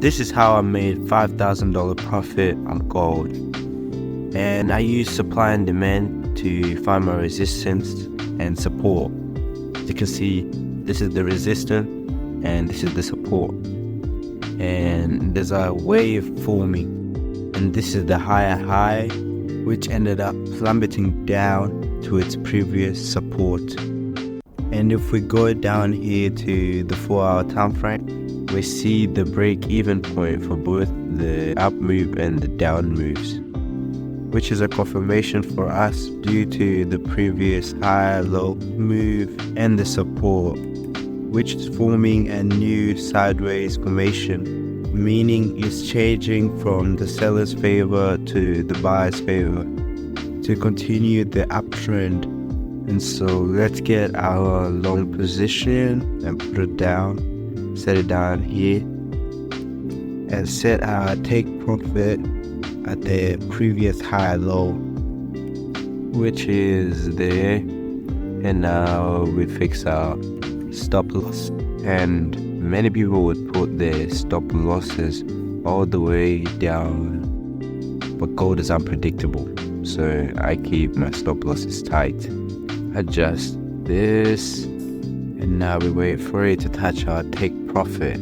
This is how I made $5,000 profit on gold. And I use supply and demand to find my resistance and support. As you can see, this is the resistance and this is the support. And there's a wave forming. And this is the higher high, which ended up plummeting down to its previous support. And if we go down here to the 4-hour time frame, we see the break-even point for both the up move and the down moves, which is a confirmation for us due to the previous high-low move and the support, which is forming a new sideways formation, meaning it's changing from the seller's favor to the buyer's favor to continue the uptrend. And so let's get our long position and put it down, set it down here, and set our take profit at the previous high-low, which is there. And now we fix our stop loss, and many people would put their stop losses all the way down, but gold is unpredictable, so I keep my stop losses tight. Adjust this, and now we wait for it to touch our take profit.